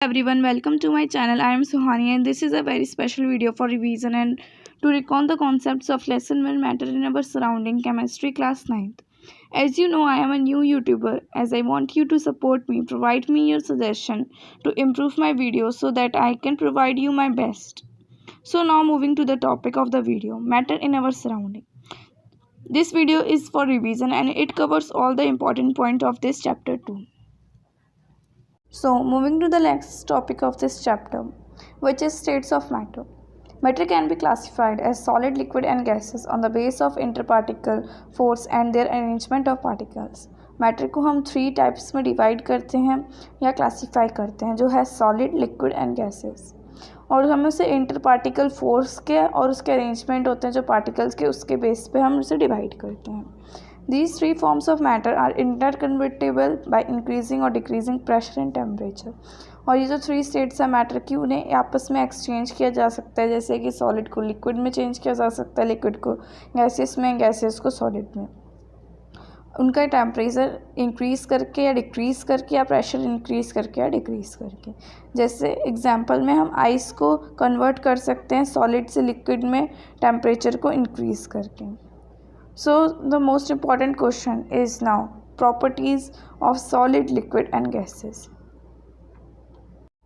Everyone, welcome to my channel. I am Suhani and this is a very special video for revision and to recall the concepts of lesson 1 matter in our surrounding chemistry class 9th. As you know, I am a new YouTuber. As I want you to support me, provide me your suggestion to improve my videos so that I can provide you my best. So now moving to the topic of the video, matter in our surrounding. This video is for revision and it covers all the important points of this chapter too. So, moving to the next topic of this chapter, which is states of matter. Matter can be classified as solid, liquid and gases on the basis of interparticle force and their arrangement of particles. Matter को हम 3 types में divide करते हैं या classify करते हैं, जो है सॉलिड, लिक्विड एंड गैसेस, और हम उसे इंटर पार्टिकल फोर्स के और उसके अरेंजमेंट होते हैं जो पार्टिकल्स के, उसके बेस पे हम उसे डिवाइड करते हैं. These 3 forms of matter are interconvertible by increasing or decreasing pressure and temperature. और ये जो 3 स्टेट्स हैं मैटर की, उन्हें आपस में एक्सचेंज किया जा सकता है, जैसे कि सॉलिड को लिक्विड में चेंज किया जा सकता है, लिक्विड को गैसेस में, गैसेस को सॉलिड में. उनका टेम्परेचर इंक्रीज़ करके या डिक्रीज़ करके या प्रेशर इंक्रीज़ करके या डिक्रीज़ करके. जैसे एग्जांपल में हम आइस को कन्वर्ट कर सकते हैं सॉलिड से लिक्विड में टेम्परेचर को इंक्रीज़ करके. So the most important question is now properties of solid, liquid and gases.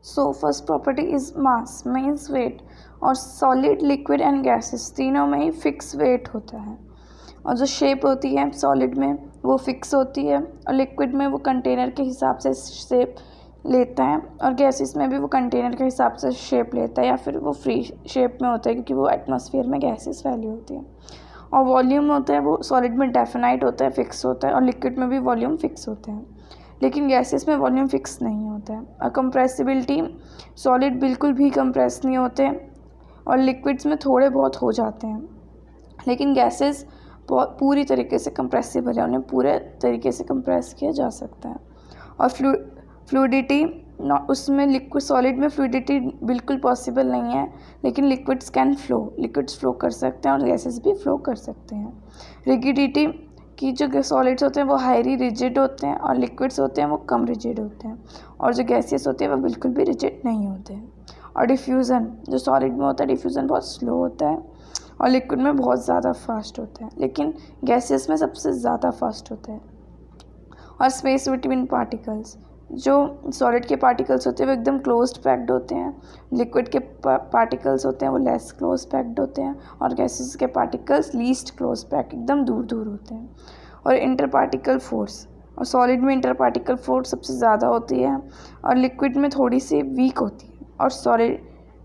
So first property is mass means weight, और solid, liquid and gases तीनों में ही फिक्स वेट होता है, और जो शेप होती है सॉलिड में वो फिक्स होती है और लिक्विड में वो कंटेनर के हिसाब से शेप लेता है, और गैसेस में भी वो कंटेनर के हिसाब से शेप लेता है या फिर वो फ्री शेप में होता है क्योंकि वो एटमॉस्फेयर में गैसेस फैली होती है. और वॉल्यूम होता है वो सॉलिड में डेफिनाइट होता है, फिक्स होता है, और लिक्विड में भी वॉल्यूम फिक्स होते हैं, लेकिन गैसेस में वॉल्यूम फिक्स नहीं होता है. और कंप्रेसिबिलिटी, सॉलिड बिल्कुल भी कंप्रेस नहीं होते और लिक्विड्स में थोड़े बहुत हो जाते हैं, लेकिन गैसेस पूरी तरीके से कंप्रेसिबल है, उन्हें पूरे तरीके से कंप्रेस किया जा सकता है. और फ्लूइडिटी, उसमें लिक्विड सॉलिड में फ्लूइडिटी बिल्कुल पॉसिबल नहीं है, लेकिन liquids can flow, liquids flow कर सकते हैं और गैसेस भी फ्लो कर सकते हैं. रिगिडिटी की जो सॉलिड्स होते हैं वो हाईली रिजिड होते हैं और लिक्विड्स होते हैं वो कम रिजिड होते हैं, और जो गैसेस होते हैं वो बिल्कुल भी रिजिड नहीं होते हैं. और डिफ्यूज़न, जो सॉलिड में होता है डिफ्यूज़न बहुत स्लो होता है और लिक्विड में बहुत ज़्यादा फास्ट होता है, लेकिन गैसेस में सबसे ज़्यादा फास्ट होता है. और स्पेस बिटवीन पार्टिकल्स, जो सॉलिड के पार्टिकल्स होते हैं वो एकदम क्लोज्ड पैक्ड होते हैं, लिक्विड के पार्टिकल्स होते हैं वो लेस क्लोज पैक्ड होते हैं, और गैसेस के पार्टिकल्स लीस्ट क्लोज पैक्ड एकदम दूर दूर होते हैं. और इंटर पार्टिकल फोर्स, और सॉलिड में इंटर पार्टिकल फोर्स सबसे ज़्यादा होती है और लिक्विड में थोड़ी सी वीक होती है, और सॉलिड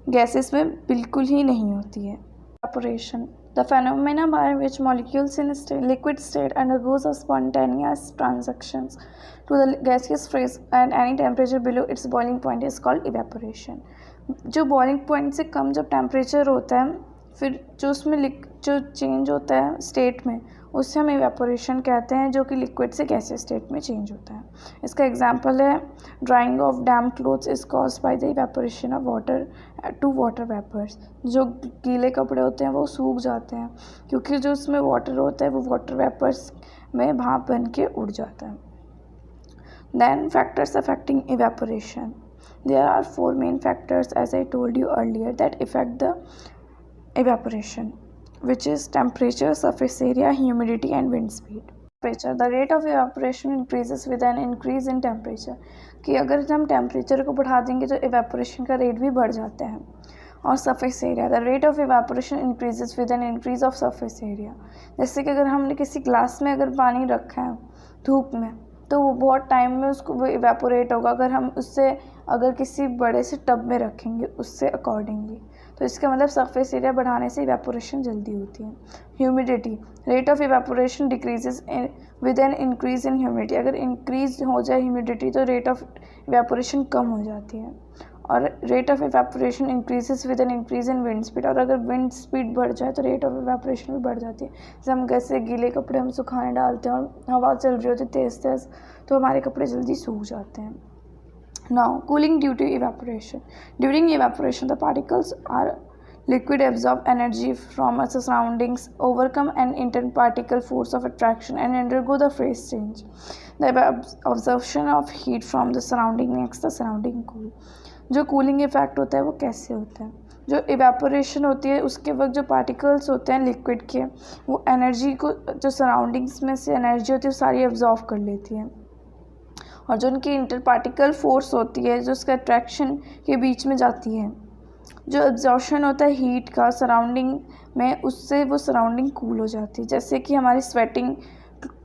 गैसेस में बिल्कुल ही नहीं होती है. Evaporation, the phenomena by which molecules in liquid state undergoes a spontaneous transactions to the gaseous phase at any temperature below its boiling point is called evaporation. जो boiling point से कम जब temperature होता है, फिर जो उसमें जो चेंज होता है स्टेट में, उससे हम इवेपोरेशन कहते हैं, जो कि लिक्विड से गैसेस स्टेट में चेंज होता है. इसका एग्जांपल है drying of damp clothes is caused by the evaporation of water to water vapours. जो गीले कपड़े होते हैं वो सूख जाते हैं क्योंकि जो उसमें वाटर होता है वो वाटर वेपर्स में भाप बन के उड़ जाता है. Then factors affecting evaporation. There are 4 main factors, as I told you earlier, that affect the evaporation, which is temperature, surface area, humidity and wind speed. Temperature, the rate of evaporation increases with an increase in temperature. कि अगर हम temperature को बढ़ा देंगे तो evaporation का rate भी बढ़ जाता है. और surface area, the rate of evaporation increases with an increase of surface area. जैसे कि अगर हमने किसी ग्लास में अगर पानी रखा है धूप में, तो वो बहुत टाइम में उसको इवेपोरेट होगा. अगर हम उससे अगर किसी बड़े से टब में रखेंगे उससे अकॉर्डिंगली, तो इसका मतलब सरफेस एरिया बढ़ाने से इवेपोरेशन जल्दी होती है. Humidity, rate of evaporation decreases with an increase in humidity. अगर इंक्रीज हो जाए ह्यूमिडिटी तो रेट ऑफ इवेपोरेशन कम हो जाती है. और rate of evaporation increases with an increase in wind speed, और अगर विंड स्पीड बढ़ जाए तो रेट ऑफ इवेपोरेशन भी बढ़ जाती है. जैसे हम कैसे गीले कपड़े हम सुखाने डालते हैं और हवा चल रही होती है तेज़ तेज़, तो हमारे कपड़े जल्दी सूख जाते हैं. Now, cooling due to evaporation. During evaporation, the particles are liquid absorb energy from its surroundings, overcome an interparticle force of attraction, and undergo the phase change. The absorption of heat from the surrounding makes the surrounding cool. जो cooling effect होता है वो कैसे होता है, जो evaporation होती है उसके वक्त जो पार्टिकल्स होते हैं लिक्विड के वो एनर्जी को, जो सराउंडिंग्स में से एनर्जी होती है वो सारी एब्जॉर्व कर लेती है, और जो उनकी इंटर पार्टिकल फोर्स होती है जो उसका अट्रैक्शन के बीच में जाती है, जो एब्जॉर्प्शन होता है हीट का सराउंडिंग में, उससे वो सराउंडिंग कूल हो जाती है। जैसे कि हमारी sweating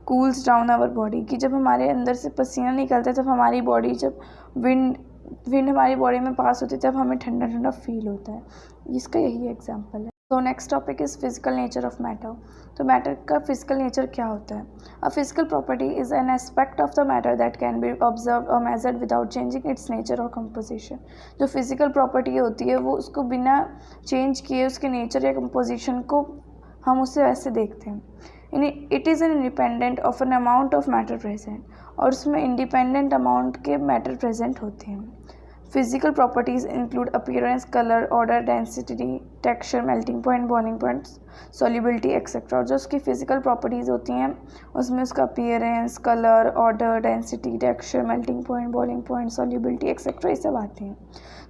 cools down our body, कि जब हमारे अंदर से पसीना निकलता है तब हमारी बॉडी, जब विंड हमारी बॉडी में पास होती है तब हमें ठंडा ठंडा फील होता है। इसका यही एग्जांपल है। तो next topic is physical nature of matter. तो मैटर का फिजिकल नेचर क्या होता है? A physical property is an aspect of the matter that can be observe और measured without changing its nature और कंपोजिशन। जो फिजिकल प्रॉपर्टी होती है वो उसको बिना चेंज किए उसके नेचर या कंपोजिशन को हम उससे वैसे देखते हैं। It is an independent of an amount of matter present, और उसमें इंडिपेंडेंट अमाउंट के मैटर प्रेजेंट होते हैं। Physical properties include appearance, colour, order, density, texture, melting point, boiling point, solubility etcetera. और जो उसकी फिजिकल प्रॉपर्टीज़ होती हैं उसमें उसका appearance, colour, order, density, texture, melting point, boiling point, solubility etcetera ये सब आते हैं।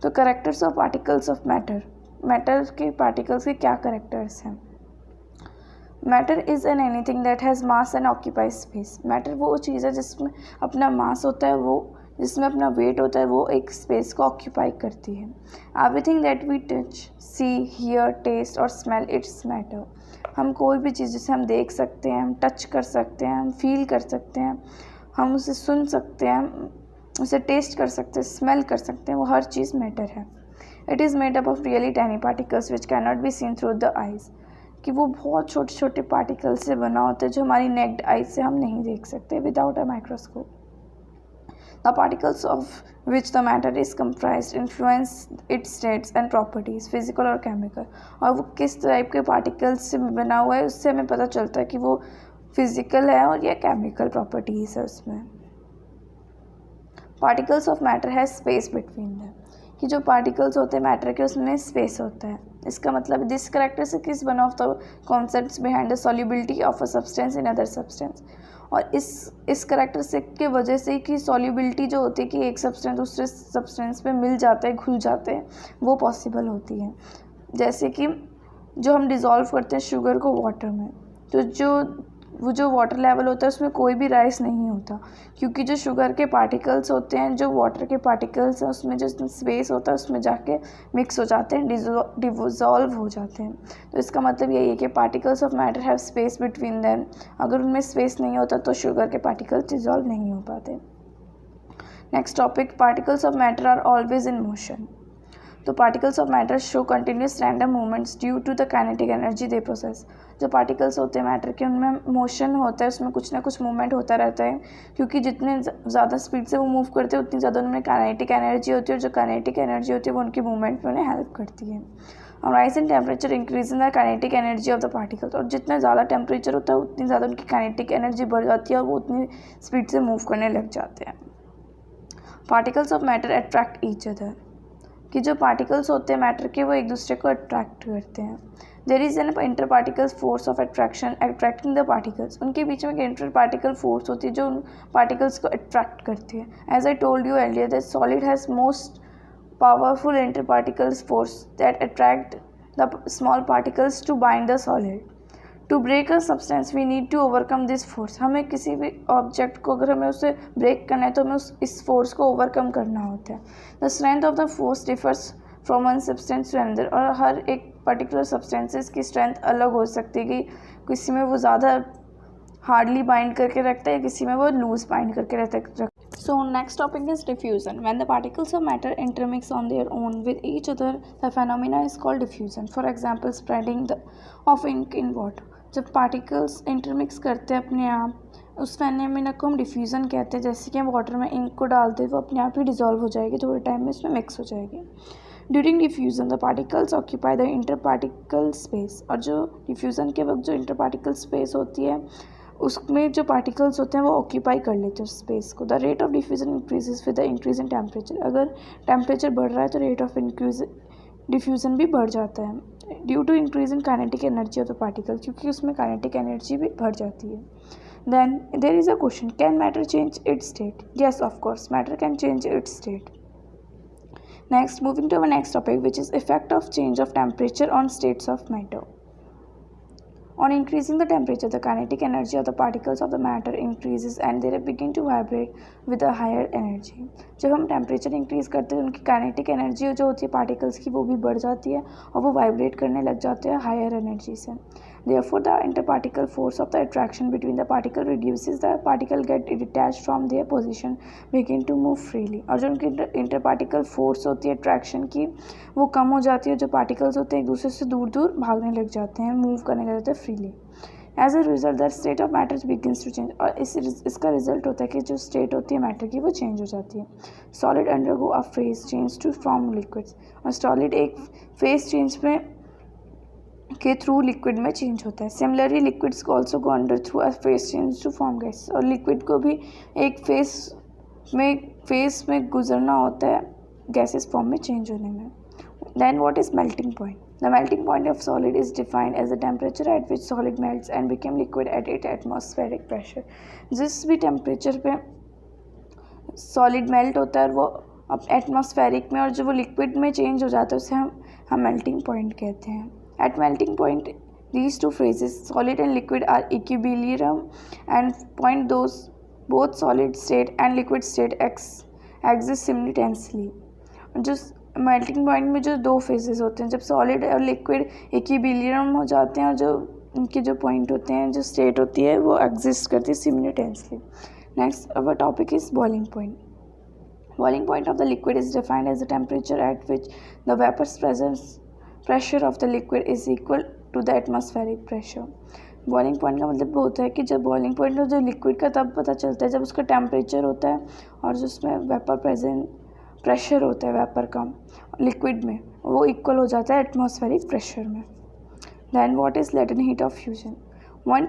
तो characters of particles of matter, matter के पार्टिकल्स के क्या करेक्टर्स हैं? Matter is an anything that has mass and occupy space. Matter वो चीज़ है जिसमें अपना मास होता है, वो जिसमें अपना वेट होता है, वो एक स्पेस को ऑक्यूपाई करती है। Everything that we touch, see, hear, taste और स्मेल इट्स मैटर। हम कोई भी चीज़ जिसे हम देख सकते हैं, हम टच कर सकते हैं, हम फील कर सकते हैं, हम उसे सुन सकते हैं, उसे टेस्ट कर सकते हैं, स्मेल कर सकते हैं, वो हर चीज़ मैटर है। It is made up of really tiny particles which can not be seen through the eyes, कि वो बहुत छोटे छोटे पार्टिकल से बना होता है जो हमारी नेक्ड आइज से हम नहीं देख सकते without a microscope. The particles of which the matter is comprised influence its states and properties, physical और chemical। और वो किस टाइप के पार्टिकल्स से बना हुआ है उससे हमें पता चलता है कि वो फिजिकल है और या केमिकल प्रॉपर्टीज़ है उसमें। Particles of matter has space between them, कि जो पार्टिकल्स होते हैं मैटर के उसमें स्पेस होता है। इसका मतलब this characteristic is one of the concepts behind the solubility of a substance in other substance. और इस कैरेक्टरिस्टिक की वजह से कि सॉल्युबिलिटी जो होती है कि एक सब्सटेंस दूसरे सब्सटेंस पे मिल जाते हैं, घुल जाते हैं, वो पॉसिबल होती है। जैसे कि जो हम डिज़ोल्व करते हैं शुगर को वाटर में, तो वो जो वाटर लेवल होता है उसमें कोई भी राइस नहीं होता, क्योंकि जो शुगर के पार्टिकल्स होते हैं, जो वाटर के पार्टिकल्स हैं, उसमें जो स्पेस होता है उसमें जाके मिक्स हो जाते हैं, डिज़ोल्व हो जाते हैं। तो इसका मतलब यही है कि particles of matter have space between them. अगर उनमें स्पेस नहीं होता तो शुगर के पार्टिकल्स डिज़ोल्व नहीं हो पाते। Next topic, particles of matter are always in motion. तो particles of matter show continuous random movements due to the kinetic energy they process. जो पार्टिकल्स होते हैं मैटर के उनमें मोशन होता है, उसमें कुछ ना कुछ मूवमेंट होता रहता है, क्योंकि जितने ज़्यादा स्पीड से वो मूव करते हैं उतनी ज़्यादा उनमें काइनेटिक एनर्जी होती है, और जो काइनेटिक एनर्जी होती है वो उनकी मूवमेंट में उन्हें हेल्प करती है। और rise in temperature increase in the kinetic energy of the particles. और जितना ज़्यादा टेम्परेचर होता है उतनी ज़्यादा उनकी काइनेटिक एनर्जी बढ़ जाती है और वो उतनी स्पीड से मूव करने लग जाते हैं। Particles of matter attract each other, कि जो पार्टिकल्स होते हैं मैटर के वो एक दूसरे को अट्रैक्ट करते हैं। There is an inter particle force of attraction attracting the particles. उनके बीच में एक इंटर पार्टिकल फोर्स होती है जो उन पार्टिकल्स को अट्रैक्ट करती है। As I told you earlier that solid has most powerful inter particles force that attract the small particles to bind the solid. To break a substance we need to overcome this force. हमें किसी भी object को अगर हमें उसे break करना है तो हमें इस फोर्स को ओवरकम करना होता है। The strength of the force differs from one substance to another. और हर एक पर्टिकुलर सब्सटेंसेस की स्ट्रेंथ अलग हो सकती है, कि किसी में वो ज़्यादा हार्डली बाइंड करके रखता है, किसी में वो लूज बाइंड करके रहता है। So next topic is diffusion. When the particles of matter intermix on their own with each other, the phenomena is called diffusion. For example, spreading of ink in water. जब particles intermix करते हैं अपने आप, उस phenomena को हम diffusion कहते हैं। जैसे कि हम वाटर में इंक को डालते हैं, वो अपने आप ही डिज़ोल्व हो जाएगी, थोड़े टाइम में इसमें मिक्स हो जाएगी। During diffusion the particles occupy the inter particle space. और जो डिफ्यूज़न के वक्त जो इंटर पार्टिकल स्पेस होती है उसमें जो पार्टिकल्स होते हैं वो ऑक्यूपाई कर लेते हैं उस स्पेस को। The rate of diffusion increases with the increase in temperature. अगर टेम्परेचर बढ़ रहा है तो रेट ऑफ डिफ्यूज़न भी बढ़ जाता है, due to increase in kinetic energy of the particle, क्योंकि उसमें काइनेटिक एनर्जी भी बढ़ जाती है। Then there is a question, can matter change its state? Yes of course, matter can change its state. Next, moving to our next topic, which is effect of change of temperature on states of matter. On increasing the temperature, the kinetic energy of the particles of the matter increases and they begin to vibrate with a higher energy. जब हम temperature increase करते हैं, उनकी kinetic energy जो होती है particles की, वो भी बढ़ जाती है और वो वाइब्रेट करने लग जाते हैं हायर एनर्जी से. Therefore, the interparticle force of the attraction between the particle reduces. The particle get detached from their position, begin to move freely. और जो उनकी इंटरपार्टिकल फोर्स होती है अट्रैक्शन की, वो कम हो जाती है. जो पार्टिकल्स होते हैं एक दूसरे से दूर दूर भागने लग जाते हैं, मूव करने लग जाते हैं freely. As a result the state of matter begins to change. और इसका रिजल्ट होता है कि जो स्टेट होती है मैटर की वो चेंज हो जाती है. Solid undergo a phase change to form liquids. और सॉलिड एक फेज चेंज में के थ्रू लिक्विड में चेंज होता है. सिमिलरली लिक्विड्स को also go under through a phase change to form gas. और लिक्विड को भी एक फेज में गुजरना होता है गैसेस फॉर्म में चेंज होने में. Then what is melting point. The melting point of solid is defined as the temperature at which solid melts and become liquid at it atmospheric pressure. जिस भी टेम्परेचर पे सॉलिड मेल्ट होता है वो अब एटमॉस्फेरिक में, और जो वो लिक्विड में चेंज हो जाता है उसे हम मेल्टिंग पॉइंट कहते हैं. At melting point, these two phases, solid and liquid, are equilibrium and point those both solid state and liquid state exist simultaneously. जो मेल्टिंग पॉइंट में जो दो फेजेस होते हैं, जब सॉलिड और लिक्विड इक्विलिब्रियम हो जाते हैं और जो उनके जो पॉइंट होते हैं, जो स्टेट होती है वो एग्जिस्ट करती है simultaneously. Next our topic is boiling point. Boiling point of the liquid is defined as the temperature at which the vapor's pressure of the liquid is equal to the atmospheric pressure. Boiling point का मतलब होता है कि जब boiling point जो liquid का तब पता चलता है जब उसका टेम्परेचर होता है और जो उसमें वेपर प्रेशर होता है वेपर का लिक्विड में वो इक्वल हो जाता है एटमॉस्फेरिक प्रेशर में. Then what is latent heat of fusion. One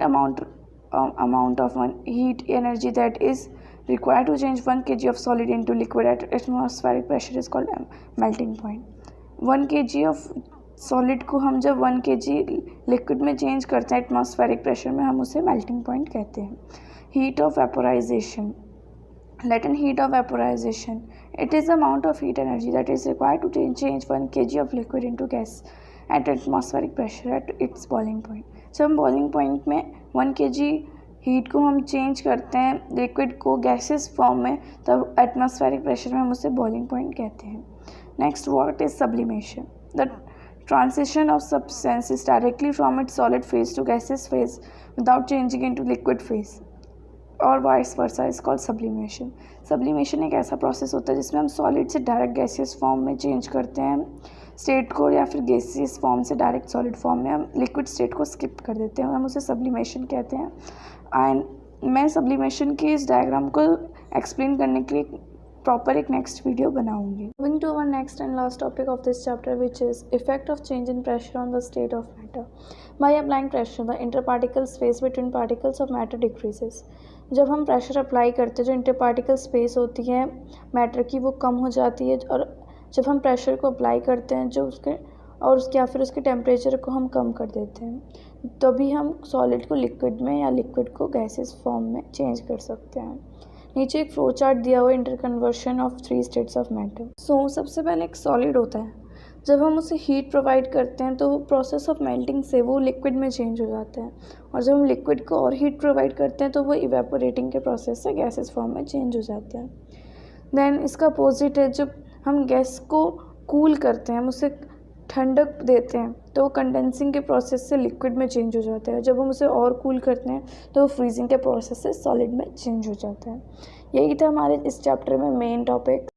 amount of heat energy that is required to change 1 kg of solid into liquid at atmospheric pressure is called melting point. 1 kg of solid को हम जब 1 kg liquid में change करते हैं atmospheric pressure में, हम उसे melting point कहते हैं. Heat of vaporisation. latent heat of vaporization. It is the amount of heat energy that is required to change 1 kg of liquid into gas at atmospheric pressure at its boiling point. जब हम boiling point में 1 kg heat को हम change करते हैं liquid को gases form में, तब एटमॉस्फेरिक प्रेशर में हम उसे बॉइलिंग पॉइंट कहते हैं. Next what is sublimation. The transition of substances directly from its solid phase to gaseous phase without changing into liquid phase और vice versa is called sublimation. Sublimation एक ऐसा process होता है जिसमें हम सॉलिड से डायरेक्ट गैसियस फॉर्म में change करते हैं स्टेट को, या फिर गैसियस फॉर्म से डायरेक्ट सॉलिड फॉर्म में हम लिक्विड स्टेट को स्किप कर देते हैं, हम उसे सब्लिमेशन कहते हैं. एंड मैं सब्लिमेशन के इस डायग्राम को एक्सप्लेन करने के लिए प्रॉपर एक नेक्स्ट वीडियो बनाऊंगी. Moving to our next and last topic of this chapter which is effect of change in pressure on the state of matter. By applying pressure the interparticle space between particles of matter decreases. जब हम pressure apply करते हैं जो इंटरपार्टिकल space होती है matter की वो कम हो जाती है, और जब हम प्रेशर को अप्लाई करते हैं जो उसके और उसके या फिर उसके टेम्परेचर को हम कम कर देते हैं, तभी हम सॉलिड को लिक्विड में या लिक्विड को गैसेस फॉर्म में चेंज कर सकते हैं. नीचे एक फ्लो चार्ट दिया हुआ है इंटरकन्वर्शन ऑफ 3 स्टेट्स ऑफ मैटर. सबसे पहले एक सॉलिड होता है, जब हम उसे हीट प्रोवाइड करते हैं तो वो प्रोसेस ऑफ मेल्टिंग से वो लिक्विड में चेंज हो जाता है, और जब हम लिक्विड को और हीट प्रोवाइड करते हैं तो वो इवेपोरेटिंग के प्रोसेस से गैसेस फॉर्म में चेंज हो जाते हैं. देन इसका अपोजिट है, जब हम गैस को कूल करते हैं, हम उसे ठंडक देते हैं तो वो कंडेंसिंग के प्रोसेस से लिक्विड में चेंज हो जाता है. जब हम उसे और कूल करते हैं तो वो फ्रीजिंग के प्रोसेस से सॉलिड में चेंज हो जाता है. यही था हमारे इस चैप्टर में मेन टॉपिक.